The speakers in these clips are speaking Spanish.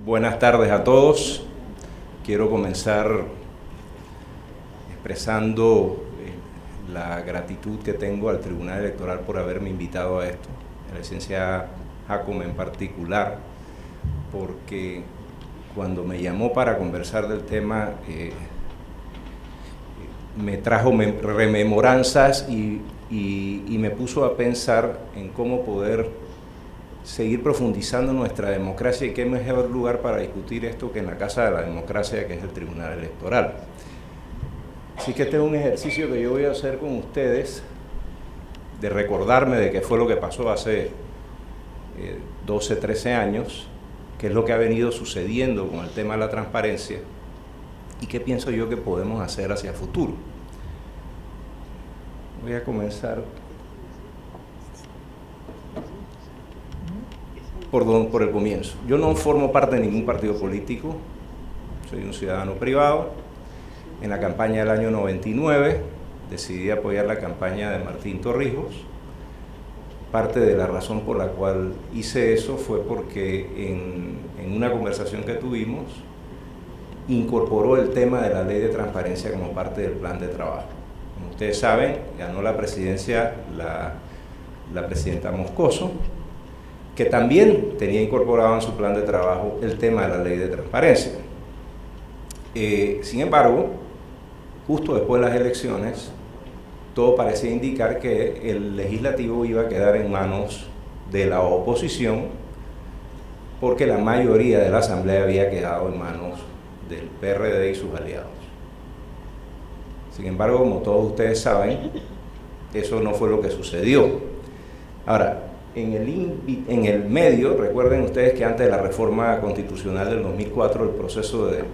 Buenas tardes a todos. Quiero comenzar expresando la gratitud que tengo al Tribunal Electoral por haberme invitado a esto, a la licenciada Jacome en particular, porque cuando me llamó para conversar del tema me trajo rememoranzas y me puso a pensar en cómo poder seguir profundizando nuestra democracia, y qué mejor lugar para discutir esto que en la casa de la democracia, que es el Tribunal Electoral. Así que este es un ejercicio que yo voy a hacer con ustedes, de recordarme de qué fue lo que pasó hace 12, 13 años, qué es lo que ha venido sucediendo con el tema de la transparencia y qué pienso yo que podemos hacer hacia el futuro. Voy a comenzar por el comienzo. Yo no formo parte de ningún partido político, soy un ciudadano privado. En la campaña del año 99 decidí apoyar la campaña de Martín Torrijos. Parte de la razón por la cual hice eso fue porque en una conversación que tuvimos incorporó el tema de la ley de transparencia como parte del plan de trabajo. Como ustedes saben, ganó la presidencia la presidenta Moscoso, que también tenía incorporado en su plan de trabajo el tema de la ley de transparencia. Sin embargo, justo después de las elecciones, todo parecía indicar que el legislativo iba a quedar en manos de la oposición, porque la mayoría de la Asamblea había quedado en manos del PRD y sus aliados. Sin embargo, como todos ustedes saben, eso no fue lo que sucedió. Ahora, en el medio, recuerden ustedes que antes de la reforma constitucional del 2004, el proceso de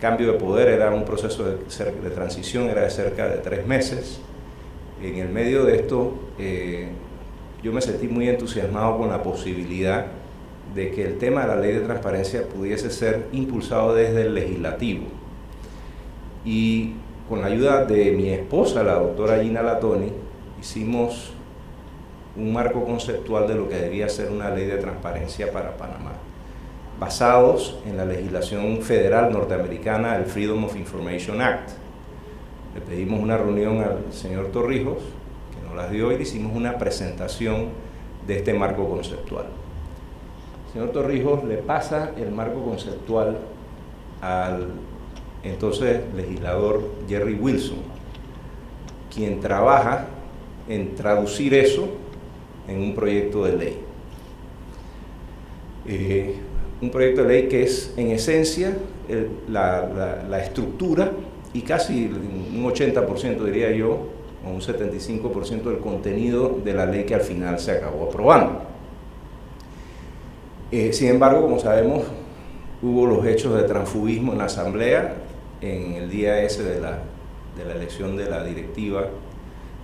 cambio de poder era un proceso de transición, era de cerca de 3 meses. En el medio de esto, yo me sentí muy entusiasmado con la posibilidad de que el tema de la ley de transparencia pudiese ser impulsado desde el legislativo. Y con la ayuda de mi esposa, la doctora Gina Latoni, hicimos un marco conceptual de lo que debía ser una ley de transparencia para Panamá, basados en la legislación federal norteamericana, el Freedom of Information Act. Le pedimos una reunión al señor Torrijos, que nos las dio, y le hicimos una presentación de este marco conceptual. El señor Torrijos le pasa el marco conceptual al entonces legislador Jerry Wilson, quien trabaja en traducir eso en un proyecto de ley. Un proyecto de ley que es, en esencia, la estructura y casi un 80%, diría yo, o un 75% del contenido de la ley que al final se acabó aprobando. Sin embargo, como sabemos, hubo los hechos de transfugismo en la Asamblea en el día ese de la elección de la directiva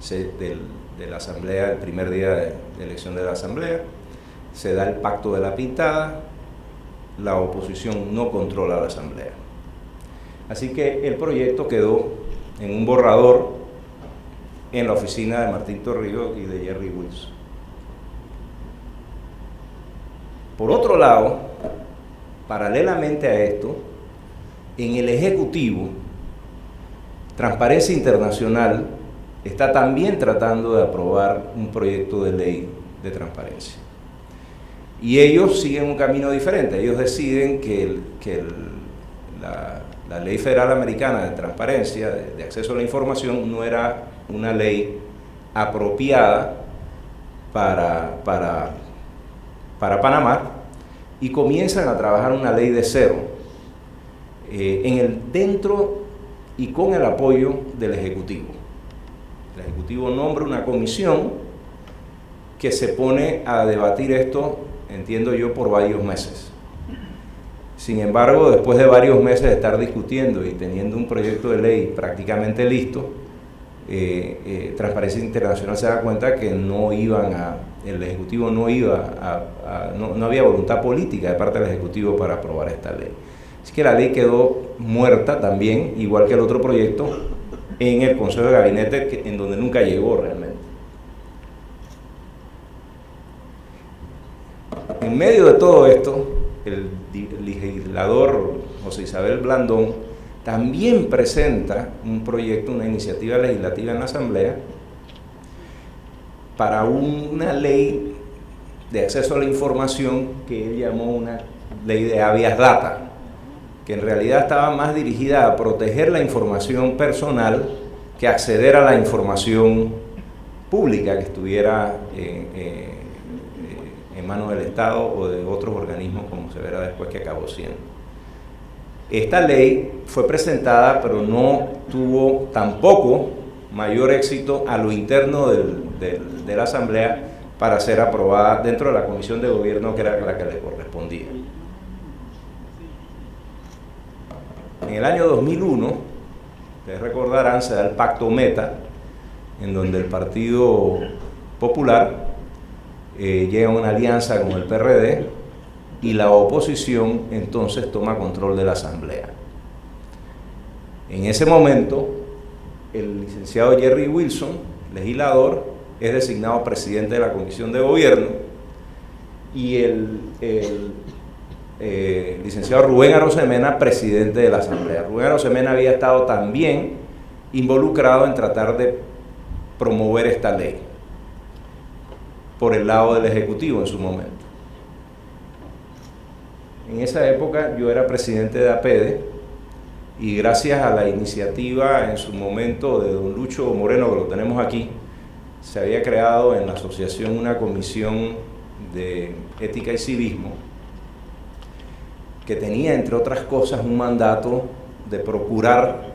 de la Asamblea, el primer día de elección de la Asamblea. Se da el pacto de la pintada, la oposición no controla la Asamblea. Así que el proyecto quedó en un borrador en la oficina de Martín Torrijos y de Jerry Wilson. Por otro lado, paralelamente a esto, en el Ejecutivo, Transparencia Internacional está también tratando de aprobar un proyecto de ley de transparencia. Y ellos siguen un camino diferente. Ellos deciden que la Ley Federal Americana de Transparencia, de acceso a la información, no era una ley apropiada para Panamá, y comienzan a trabajar una ley de cero dentro y con el apoyo del Ejecutivo. El Ejecutivo nombra una comisión que se pone a debatir esto, entiendo yo, por varios meses. Sin embargo, después de varios meses de estar discutiendo y teniendo un proyecto de ley prácticamente listo, Transparencia Internacional se da cuenta que el Ejecutivo no había voluntad política de parte del Ejecutivo para aprobar esta ley. Así que la ley quedó muerta también, igual que el otro proyecto, en el Consejo de Gabinete, en donde nunca llegó realmente. En medio de todo esto, el legislador José Isabel Blandón también presenta un proyecto, una iniciativa legislativa en la Asamblea para una ley de acceso a la información que él llamó una ley de habeas data, que en realidad estaba más dirigida a proteger la información personal que acceder a la información pública que estuviera en manos del Estado o de otros organismos, como se verá después que acabó siendo. Esta ley fue presentada, pero no tuvo tampoco mayor éxito a lo interno de la Asamblea para ser aprobada dentro de la Comisión de Gobierno, que era la que le correspondía. En el año 2001, ustedes recordarán, se da el Pacto Meta, en donde el Partido Popular llega a una alianza con el PRD y la oposición entonces toma control de la Asamblea. En ese momento, el licenciado Jerry Wilson, legislador, es designado presidente de la Comisión de Gobierno y el licenciado Rubén Arosemena, presidente de la Asamblea. Rubén Arosemena había estado también involucrado en tratar de promover esta ley por el lado del Ejecutivo en su momento. En esa época yo era presidente de APEDE y gracias a la iniciativa en su momento de don Lucho Moreno, que lo tenemos aquí, se había creado en la asociación una comisión de ética y civismo que tenía, entre otras cosas, un mandato de procurar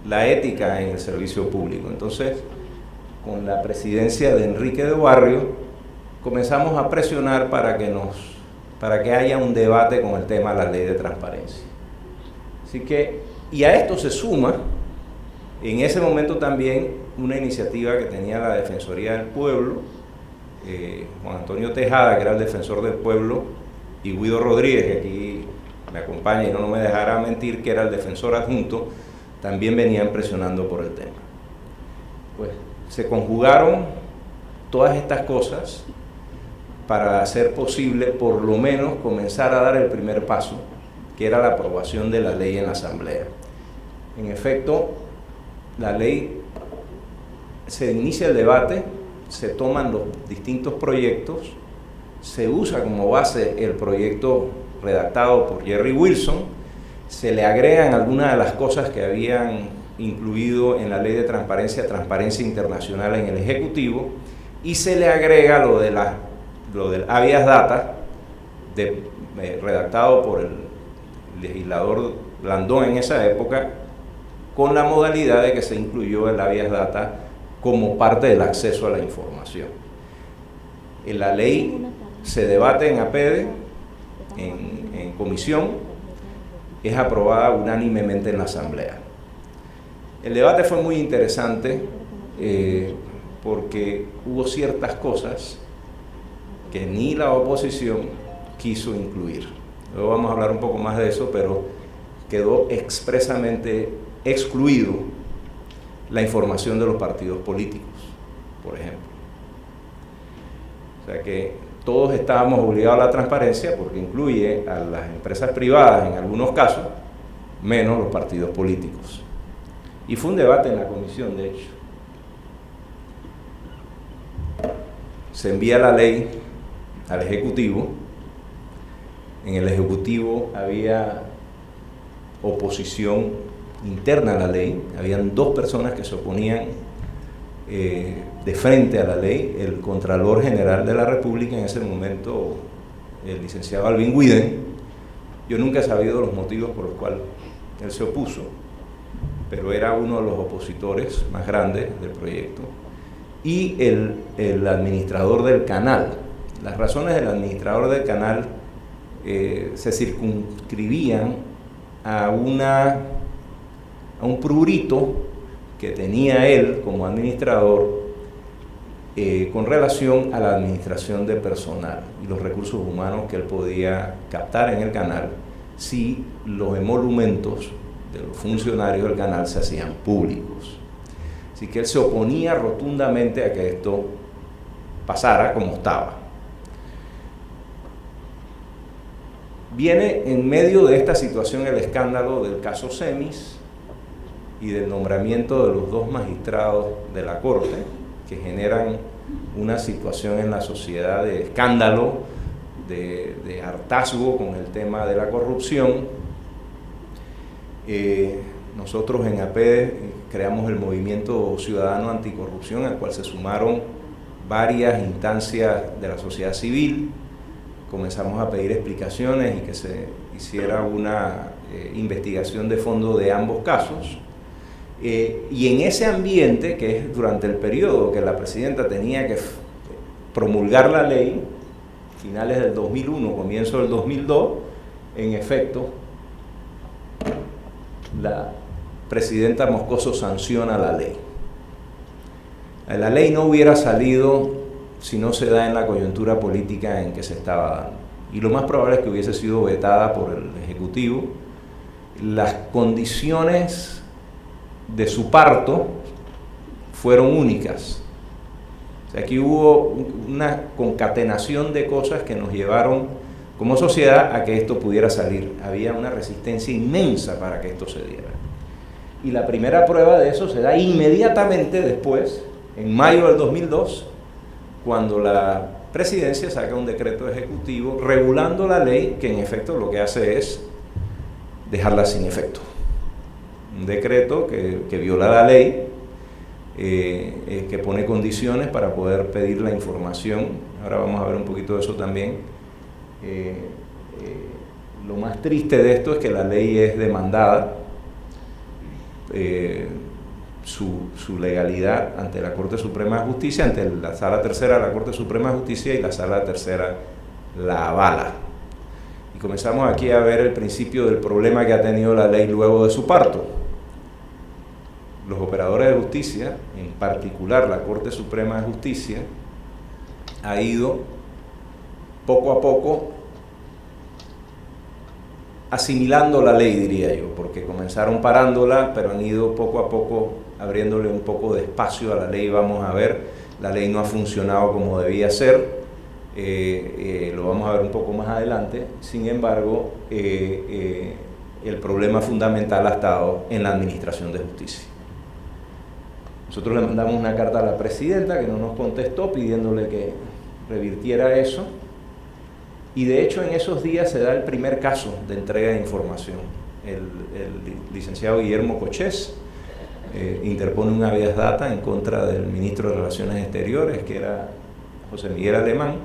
la ética en el servicio público. Entonces, con la presidencia de Enrique de Barrio, comenzamos a presionar para que haya un debate con el tema de la ley de transparencia. Así que, y a esto se suma, en ese momento también, una iniciativa que tenía la Defensoría del Pueblo, Juan Antonio Tejada, que era el defensor del pueblo, y Guido Rodríguez, que aquí me acompaña y no me dejará mentir, que era el defensor adjunto, también venían presionando por el tema. Pues se conjugaron todas estas cosas para hacer posible, por lo menos, comenzar a dar el primer paso, que era la aprobación de la ley en la Asamblea. En efecto, la ley, se inicia el debate, se toman los distintos proyectos, se usa como base el proyecto redactado por Jerry Wilson, se le agregan algunas de las cosas que habían incluido en la ley de transparencia internacional en el Ejecutivo, y se le agrega lo del habeas data, redactado por el legislador Blandón en esa época, con la modalidad de que se incluyó el habeas data como parte del acceso a la información. En la ley se debate en APEDE, en comisión, es aprobada unánimemente en la Asamblea. El debate fue muy interesante porque hubo ciertas cosas que ni la oposición quiso incluir. Luego vamos a hablar un poco más de eso, pero quedó expresamente excluido la información de los partidos políticos, por ejemplo. O sea que todos estábamos obligados a la transparencia porque incluye a las empresas privadas en algunos casos, menos los partidos políticos. Y fue un debate en la comisión, de hecho. Se envía la ley al Ejecutivo. En el Ejecutivo había oposición interna a la ley, habían dos personas que se oponían de frente a la ley, el Contralor General de la República en ese momento, el licenciado Alvin Guiden. Yo nunca he sabido los motivos por los cuales él se opuso, pero era uno de los opositores más grandes del proyecto, y el administrador del canal. Las razones del administrador del canal se circunscribían a un prurito que tenía él como administrador con relación a la administración de personal y los recursos humanos que él podía captar en el canal si los emolumentos de los funcionarios del canal se hacían públicos. Así que él se oponía rotundamente a que esto pasara como estaba. Viene en medio de esta situación el escándalo del caso Semis y del nombramiento de los 2 magistrados de la Corte, que generan una situación en la sociedad de escándalo, de hartazgo con el tema de la corrupción. Nosotros en APEDES creamos el Movimiento Ciudadano Anticorrupción, al cual se sumaron varias instancias de la sociedad civil. Comenzamos a pedir explicaciones y que se hiciera una investigación de fondo de ambos casos. Y en ese ambiente, que es durante el periodo que la presidenta tenía que promulgar la ley, finales del 2001, comienzo del 2002, en efecto, la presidenta Moscoso sanciona la ley. La ley no hubiera salido si no se da en la coyuntura política en que se estaba dando. Y lo más probable es que hubiese sido vetada por el Ejecutivo. Las condiciones de su parto fueron únicas. O sea, aquí hubo una concatenación de cosas que nos llevaron como sociedad a que esto pudiera salir. Había una resistencia inmensa para que esto se diera. Y la primera prueba de eso se da inmediatamente después, en mayo del 2002, cuando la presidencia saca un decreto ejecutivo regulando la ley, que en efecto lo que hace es dejarla sin efecto. Un decreto que viola la ley, que pone condiciones para poder pedir la información. Ahora vamos a ver un poquito de eso también. Lo más triste de esto es que la ley es demandada, su legalidad ante la Corte Suprema de Justicia, ante la Sala Tercera de la Corte Suprema de Justicia, y la Sala Tercera la avala. Y comenzamos aquí a ver el principio del problema que ha tenido la ley luego de su parto. Los operadores de justicia, en particular la Corte Suprema de Justicia, ha ido poco a poco asimilando la ley, diría yo, porque comenzaron parándola, pero han ido poco a poco abriéndole un poco de espacio a la ley. Vamos a ver, la ley no ha funcionado como debía ser, lo vamos a ver un poco más adelante. Sin embargo, el problema fundamental ha estado en la administración de justicia. Nosotros le mandamos una carta a la presidenta que no nos contestó pidiéndole que revirtiera eso. Y de hecho en esos días se da el primer caso de entrega de información. El licenciado Guillermo Cochés interpone un habeas data en contra del ministro de Relaciones Exteriores, que era José Miguel Alemán,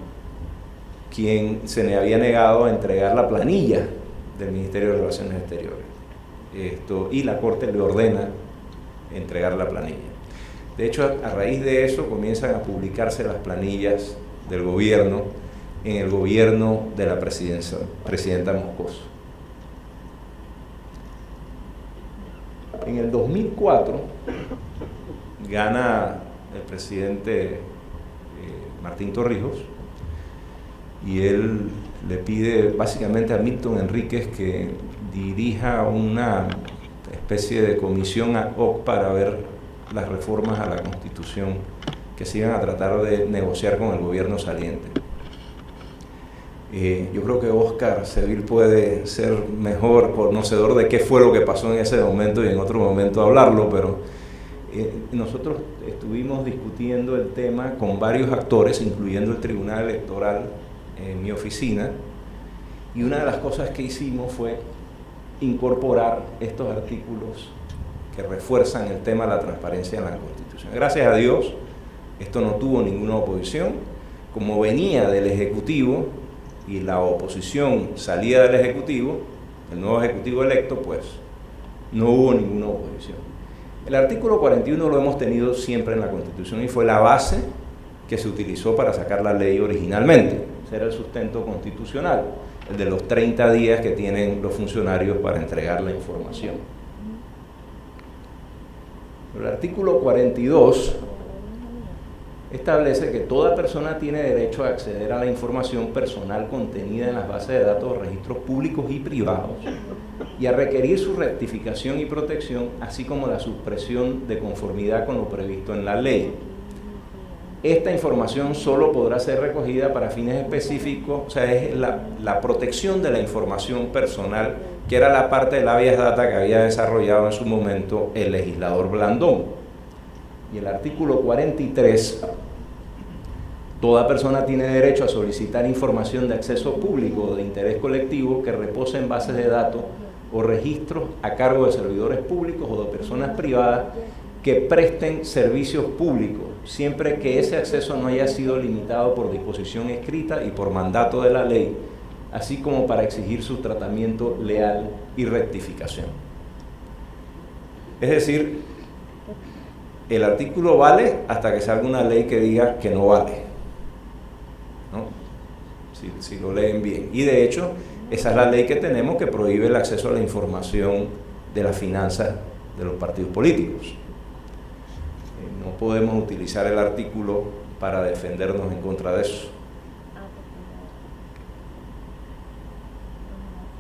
quien se le había negado a entregar la planilla del Ministerio de Relaciones Exteriores. Y la Corte le ordena entregar la planilla. De hecho, a raíz de eso comienzan a publicarse las planillas del gobierno en el gobierno de la presidenta Moscoso. En el 2004 gana el presidente Martín Torrijos, y él le pide básicamente a Milton Enríquez que dirija una especie de comisión ad hoc para ver las reformas a la Constitución que se iban a tratar de negociar con el gobierno saliente. Yo creo que Oscar Seville puede ser mejor conocedor de qué fue lo que pasó en ese momento y en otro momento hablarlo, pero nosotros estuvimos discutiendo el tema con varios actores, incluyendo el Tribunal Electoral en mi oficina, y una de las cosas que hicimos fue incorporar estos artículos que refuerzan el tema de la transparencia en la Constitución. Gracias a Dios, esto no tuvo ninguna oposición. Como venía del Ejecutivo y la oposición salía del Ejecutivo, el nuevo Ejecutivo electo, pues no hubo ninguna oposición. El artículo 41 lo hemos tenido siempre en la Constitución y fue la base que se utilizó para sacar la ley originalmente. Ese era el sustento constitucional, el de los 30 días que tienen los funcionarios para entregar la información. El artículo 42 establece que toda persona tiene derecho a acceder a la información personal contenida en las bases de datos o registros públicos y privados y a requerir su rectificación y protección, así como la supresión de conformidad con lo previsto en la ley. esta información solo podrá ser recogida para fines específicos, o sea, es la protección de la información personal, que era la parte del habeas data que había desarrollado en su momento el legislador Blandón. Y el artículo 43, toda persona tiene derecho a solicitar información de acceso público o de interés colectivo que repose en bases de datos o registros a cargo de servidores públicos o de personas privadas que presten servicios públicos, siempre que ese acceso no haya sido limitado por disposición escrita y por mandato de la ley, así como para exigir su tratamiento leal y rectificación. Es decir, el artículo vale hasta que salga una ley que diga que no vale, ¿no? Si lo leen bien. Y de hecho, esa es la ley que tenemos que prohíbe el acceso a la información de las finanzas de los partidos políticos. No podemos utilizar el artículo para defendernos en contra de eso.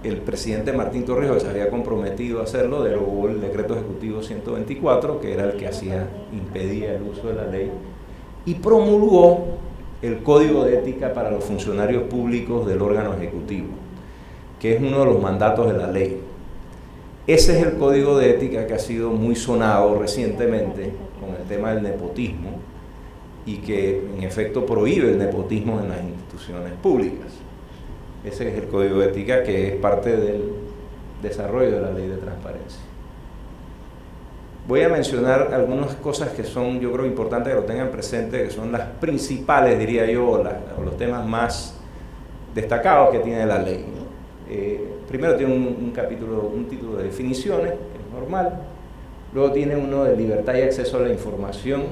El presidente Martín Torrijos se había comprometido a hacerlo, derogó el decreto ejecutivo 124, que era el que impedía el uso de la ley, y promulgó el Código de Ética para los funcionarios públicos del órgano ejecutivo, que es uno de los mandatos de la ley. Ese es el Código de Ética que ha sido muy sonado recientemente con el tema del nepotismo y que en efecto prohíbe el nepotismo en las instituciones públicas. Ese es el Código de Ética que es parte del desarrollo de la Ley de Transparencia. Voy a mencionar algunas cosas que son, yo creo, importantes que lo tengan presente, que son las principales, diría yo, o los temas más destacados que tiene la ley, ¿no? Primero tiene un título de definiciones, que es normal. Luego tiene uno de libertad y acceso a la información.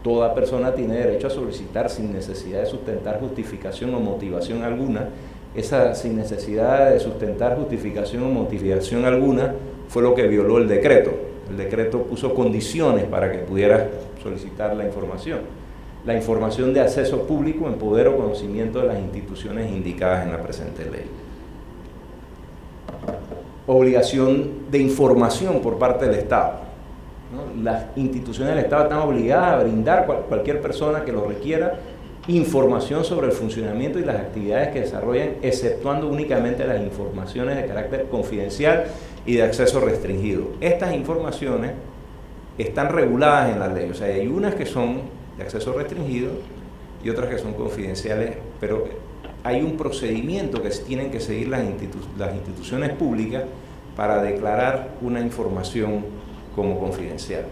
Toda persona tiene derecho a solicitar sin necesidad de sustentar justificación o motivación alguna. Esa sin necesidad de sustentar justificación o motivación alguna fue lo que violó el decreto. El decreto puso condiciones para que pudieras solicitar la información. La información de acceso público en poder o conocimiento de las instituciones indicadas en la presente ley. Obligación de información por parte del Estado, ¿no? Las instituciones del Estado están obligadas a brindar cualquier persona que lo requiera información sobre el funcionamiento y las actividades que desarrollan, exceptuando únicamente las informaciones de carácter confidencial y de acceso restringido. Estas informaciones están reguladas en la ley, o sea, hay unas que son de acceso restringido y otras que son confidenciales, pero hay un procedimiento que tienen que seguir las instituciones públicas para declarar una información como confidencial.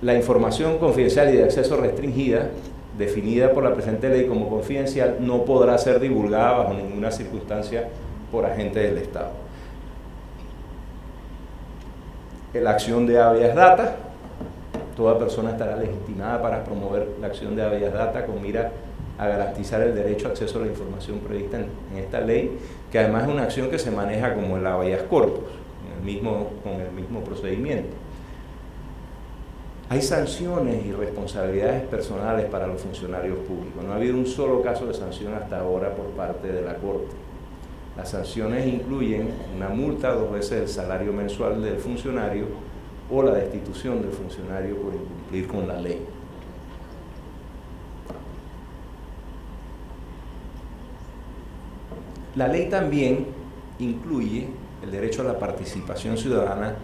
La información confidencial y de acceso restringida, definida por la presente ley como confidencial, no podrá ser divulgada bajo ninguna circunstancia por agentes del Estado. La acción de habeas data, toda persona estará legitimada para promover la acción de habeas data con mira a garantizar el derecho a acceso a la información prevista en esta ley, que además es una acción que se maneja como el habeas corpus, con el mismo procedimiento. Hay sanciones y responsabilidades personales para los funcionarios públicos. No ha habido un solo caso de sanción hasta ahora por parte de la Corte. Las sanciones incluyen una multa 2 veces el salario mensual del funcionario o la destitución del funcionario por incumplir con la ley. La ley también incluye el derecho a la participación ciudadana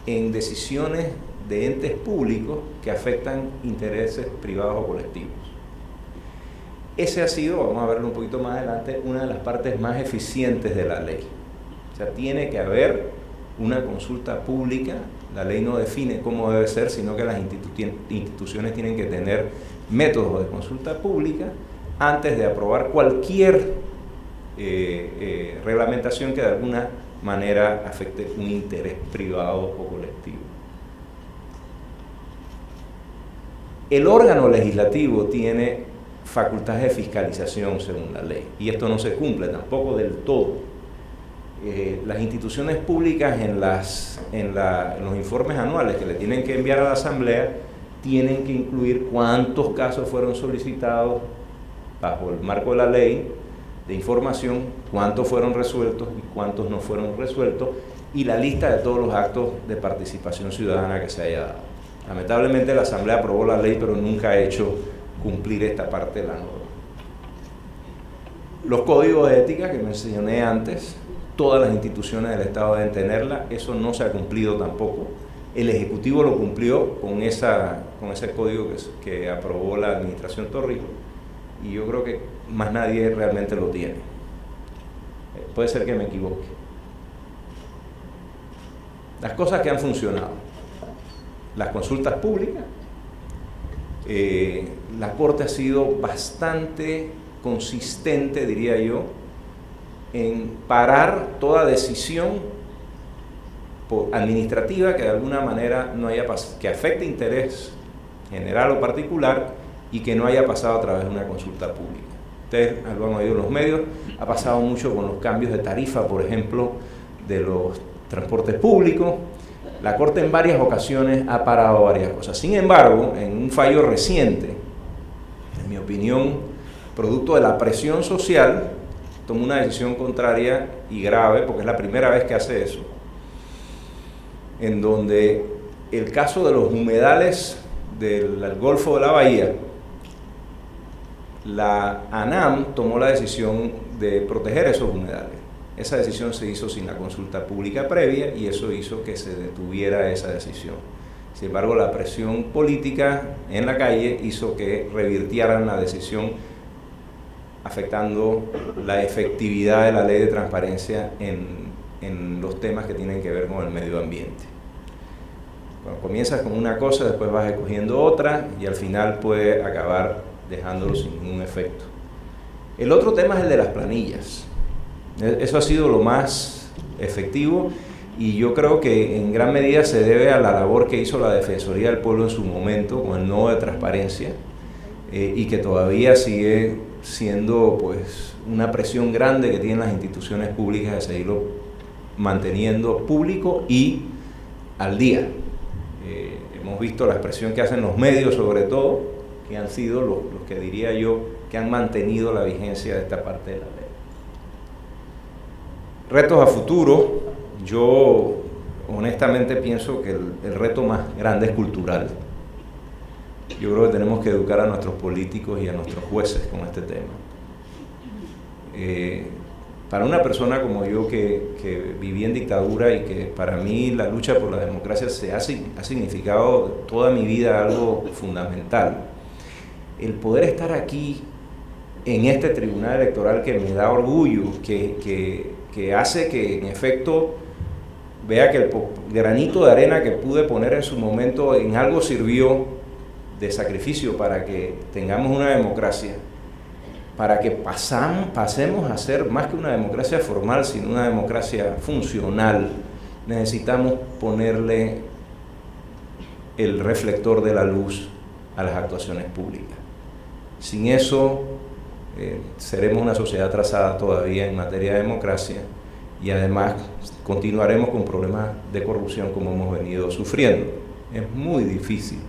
en decisiones de entes públicos que afectan intereses privados o colectivos. Ese ha sido, vamos a verlo un poquito más adelante, una de las partes más eficientes de la ley. O sea, tiene que haber una consulta pública. La ley no define cómo debe ser, sino que las instituciones tienen que tener métodos de consulta pública antes de aprobar cualquier reglamentación que de alguna manera afecte un interés privado o colectivo. El órgano legislativo tiene facultades de fiscalización según la ley, y esto no se cumple tampoco del todo. Las instituciones públicas en los informes anuales que le tienen que enviar a la Asamblea tienen que incluir cuántos casos fueron solicitados bajo el marco de la ley de información, cuántos fueron resueltos y cuántos no fueron resueltos, y la lista de todos los actos de participación ciudadana que se haya dado. Lamentablemente la Asamblea aprobó la ley, pero nunca ha hecho cumplir esta parte de la norma. Los códigos de ética que mencioné antes, todas las instituciones del Estado deben tenerla, eso no se ha cumplido tampoco. El Ejecutivo lo cumplió con ese código que aprobó la administración Torrijos, y yo creo que más nadie realmente lo tiene. Puede ser que me equivoque. Las cosas que han funcionado: las consultas públicas. La Corte ha sido bastante consistente, diría yo, en parar toda decisión administrativa que de alguna manera no haya que afecte interés general o particular y que no haya pasado a través de una consulta pública. Ustedes lo han oído en los medios, ha pasado mucho con los cambios de tarifa, por ejemplo, de los transportes públicos. La Corte en varias ocasiones ha parado varias cosas. Sin embargo, en un fallo reciente, en mi opinión, producto de la presión social, tomó una decisión contraria y grave, porque es la primera vez que hace eso, en donde el caso de los humedales del Golfo de la Bahía, la ANAM tomó la decisión de proteger esos humedales. Esa decisión se hizo sin la consulta pública previa y eso hizo que se detuviera esa decisión. Sin embargo, la presión política en la calle hizo que revirtieran la decisión, afectando la efectividad de la ley de transparencia en los temas que tienen que ver con el medio ambiente. Cuando comienzas con una cosa, después vas escogiendo otra y al final puede acabar dejándolo sin ningún efecto. El otro tema es el de las planillas. Eso ha sido lo más efectivo y yo creo que en gran medida se debe a la labor que hizo la Defensoría del Pueblo en su momento con el nodo de transparencia y que todavía sigue siendo pues una presión grande que tienen las instituciones públicas de seguirlo manteniendo público y al día. Hemos visto la expresión que hacen los medios, sobre todo, que han sido los que diría yo que han mantenido la vigencia de esta parte de la ley. Retos a futuro: yo honestamente pienso que el reto más grande es cultural. Yo creo que tenemos que educar a nuestros políticos y a nuestros jueces con este tema. Para una persona como yo que viví en dictadura y que para mí la lucha por la democracia ha significado toda mi vida algo fundamental, el poder estar aquí en este tribunal electoral que me da orgullo, que hace que en efecto vea que el granito de arena que pude poner en su momento en algo sirvió de sacrificio para que tengamos una democracia, para que pasemos a ser más que una democracia formal, sino una democracia funcional. Necesitamos ponerle el reflector de la luz a las actuaciones públicas. Sin eso, seremos una sociedad atrasada todavía en materia de democracia y además continuaremos con problemas de corrupción como hemos venido sufriendo. Es muy difícil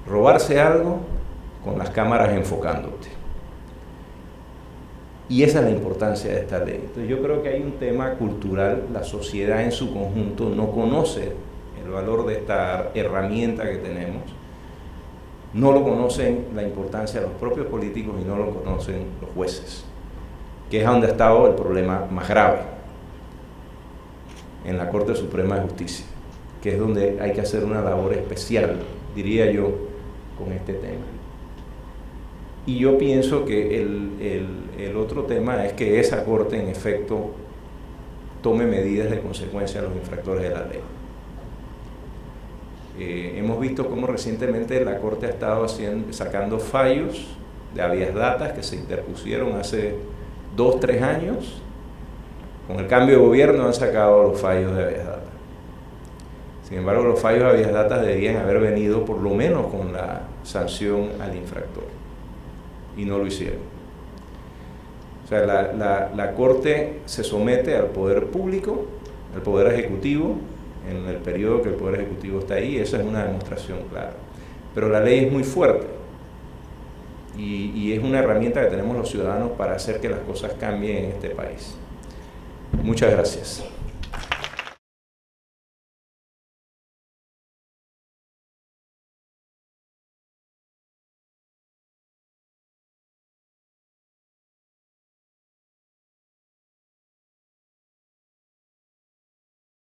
robarse algo con las cámaras enfocándote. Y esa es la importancia de esta ley. Entonces yo creo que hay un tema cultural, la sociedad en su conjunto no conoce el valor de esta herramienta que tenemos, no lo conocen la importancia de los propios políticos y no lo conocen los jueces, que es donde ha estado el problema más grave, en la Corte Suprema de Justicia, que es donde hay que hacer una labor especial, diría yo, con este tema. Y yo pienso que el otro tema es que esa Corte, en efecto, tome medidas de consecuencia a los infractores de la ley. Hemos visto cómo recientemente la Corte ha estado sacando fallos de habeas datas que se interpusieron hace 2 o 3 años. Con el cambio de gobierno han sacado los fallos de habeas datas. Sin embargo, los fallos de habeas datas debían haber venido por lo menos con la sanción al infractor. Y no lo hicieron. O sea, la Corte se somete al poder público, al poder ejecutivo, en el periodo que el poder ejecutivo está ahí, esa es una demostración clara. Pero la ley es muy fuerte y es una herramienta que tenemos los ciudadanos para hacer que las cosas cambien en este país. Muchas gracias.